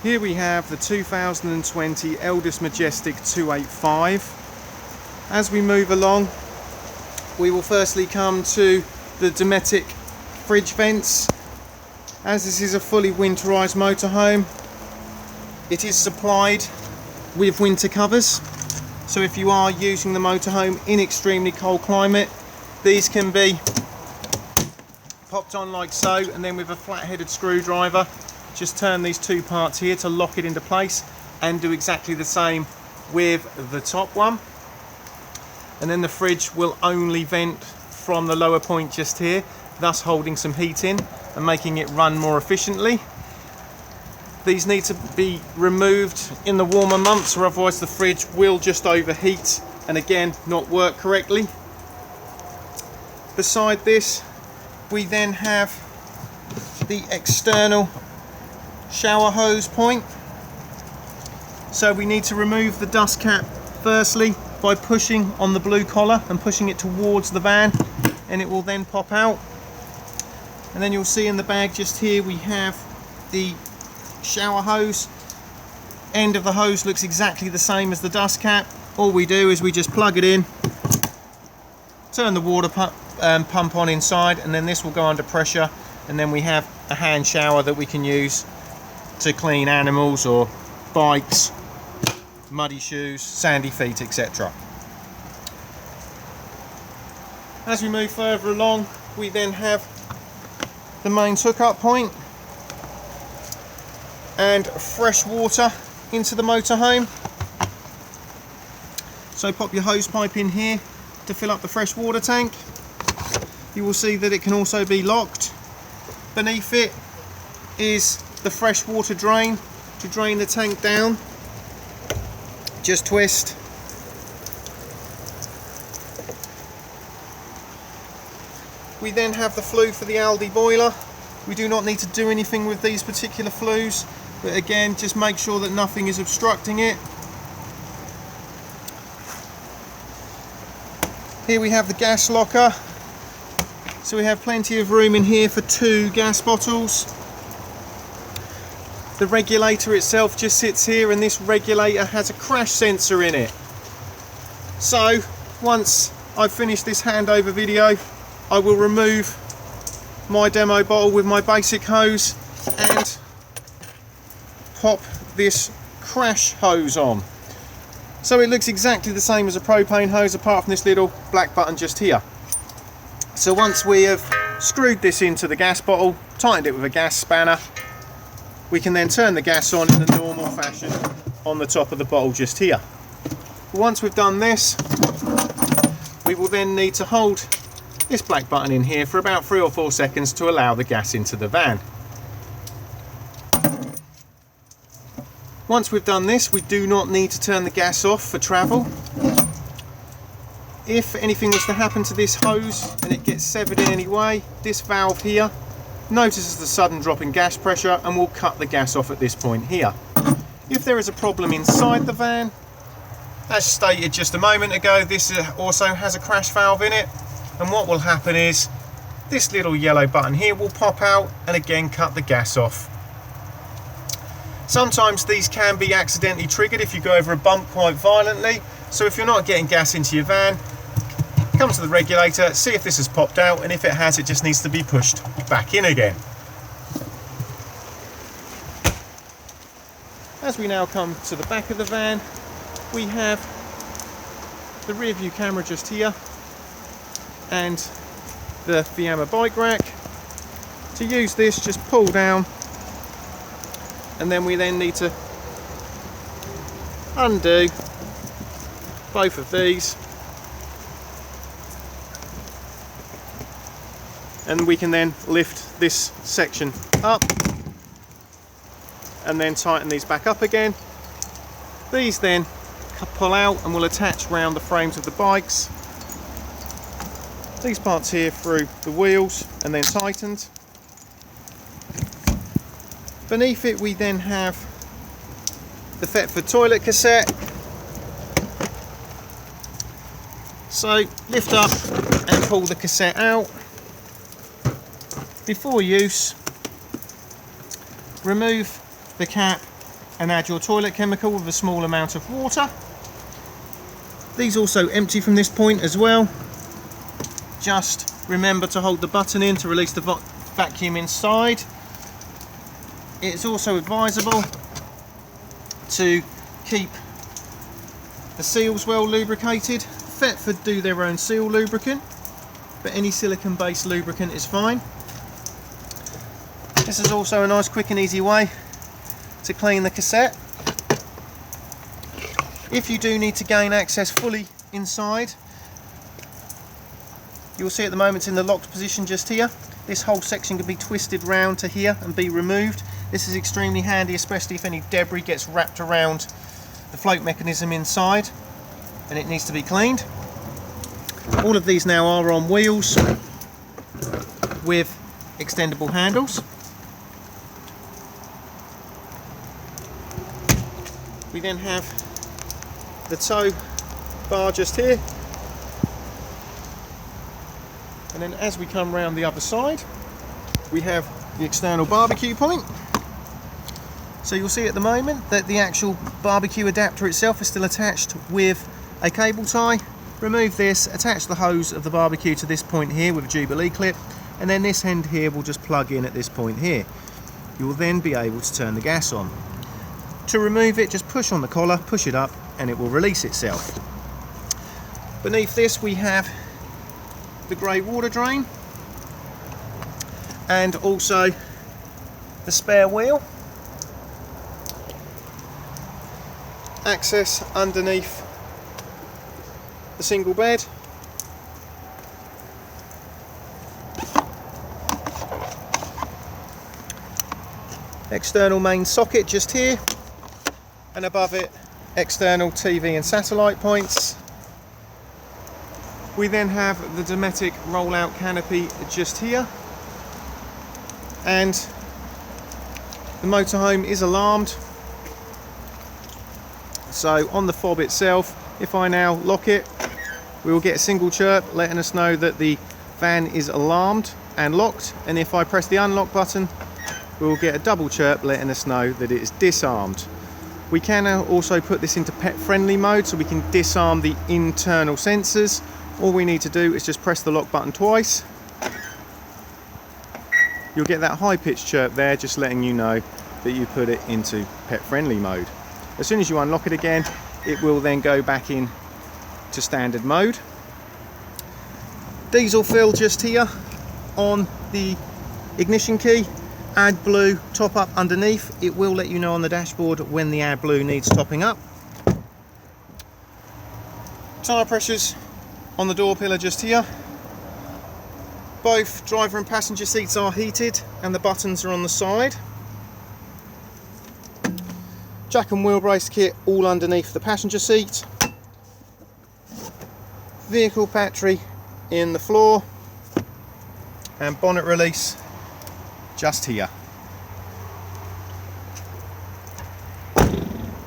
Here we have the 2020 Elddis Majestic 285. As we move along, we will firstly come to the domestic fridge vents. As this is a fully winterized motorhome, it is supplied with winter covers. So if you are using the motorhome in extremely cold climate, these can be popped on like so, and then with a flat-headed screwdriver, just turn these two parts here to lock it into place, and do exactly the same with the top one. And then the fridge will only vent from the lower point just here, thus holding some heat in and making it run more efficiently. These need to be removed in the warmer months, or otherwise the fridge will just overheat and again not work correctly. Beside this, we then have the external shower hose point. So we need to remove the dust cap firstly by pushing on the blue collar and pushing it towards the van, and it will then pop out. And then you'll see in the bag just here we have the shower hose. End of the hose looks exactly the same as the dust cap. All we do is we just plug it in, turn the water pump on inside, and then this will go under pressure, and then we have a hand shower that we can use to clean animals or bikes, muddy shoes, sandy feet, etc. As we move further along, we then have the mains hookup point and fresh water into the motorhome. So pop your hose pipe in here to fill up the fresh water tank. You will see that it can also be locked. Beneath it is the fresh water drain to drain the tank down. Just twist. We then have the flue for the Aldi boiler. We do not need to do anything with these particular flues, but again, just make sure that nothing is obstructing it. Here we have the gas locker. So we have plenty of room in here for 2 gas bottles. The regulator itself just sits here, and this regulator has a crash sensor in it. So once I've finished this handover video, I will remove my demo bottle with my basic hose and pop this crash hose on. So it looks exactly the same as a propane hose, apart from this little black button just here. So once we have screwed this into the gas bottle, tightened it with a gas spanner, we can then turn the gas on in the normal fashion on the top of the bottle just here. Once we've done this, we will then need to hold this black button in here for about 3 or 4 seconds to allow the gas into the van. Once we've done this, we do not need to turn the gas off for travel. If anything was to happen to this hose and it gets severed in any way, this valve here notices the sudden drop in gas pressure and will cut the gas off at this point here. If there is a problem inside the van, as stated just a moment ago, this also has a crash valve in it, and what will happen is this little yellow button here will pop out and again cut the gas off. Sometimes these can be accidentally triggered if you go over a bump quite violently, so if you're not getting gas into your van, come to the regulator, see if this has popped out, and if it has, it just needs to be pushed back in again. As we now come to the back of the van, we have the rear view camera just here and the Fiamma bike rack. To use this, just pull down, and then we then need to undo both of these, and we can then lift this section up and then tighten these back up again. These then pull out and will attach around the frames of the bikes. These parts here through the wheels and then tightened. Beneath it we then have the Thetford toilet cassette. So lift up and pull the cassette out. Before use, remove the cap and add your toilet chemical with a small amount of water. These also empty from this point as well. Just remember to hold the button in to release the vacuum inside. It's also advisable to keep the seals well lubricated. Thetford do their own seal lubricant, but any silicone based lubricant is fine. This is also a nice quick and easy way to clean the cassette. If you do need to gain access fully inside, you'll see at the moment it's in the locked position just here. This whole section can be twisted round to here and be removed. This is extremely handy, especially if any debris gets wrapped around the float mechanism inside and it needs to be cleaned. All of these now are on wheels with extendable handles. We then have the tow bar just here, and then as we come round the other side we have the external barbecue point. So you'll see at the moment that the actual barbecue adapter itself is still attached with a cable tie. Remove this, attach the hose of the barbecue to this point here with a Jubilee clip, and then this end here will just plug in at this point here. You will then be able to turn the gas on. To remove it, just push on the collar, push it up, and it will release itself. Beneath this we have the grey water drain and also the spare wheel. Access underneath the single bed. External main socket just here, and above it external TV and satellite points. We then have the Dometic rollout canopy just here, and the motorhome is alarmed. So on the fob itself, if I now lock it, we will get a single chirp letting us know that the van is alarmed and locked, and if I press the unlock button we will get a double chirp letting us know that it is disarmed. We can now also put this into pet friendly mode so we can disarm the internal sensors. All we need to do is just press the lock button twice. You'll get that high pitched chirp there just letting you know that you put it into pet friendly mode. As soon as you unlock it again, it will then go back in to standard mode. Diesel fill just here on the ignition key. AdBlue top up underneath. It will let you know on the dashboard when the AdBlue needs topping up. Tyre pressures on the door pillar just here. Both driver and passenger seats are heated and the buttons are on the side. Jack and wheel brace kit all underneath the passenger seat. Vehicle battery in the floor, and bonnet release just here.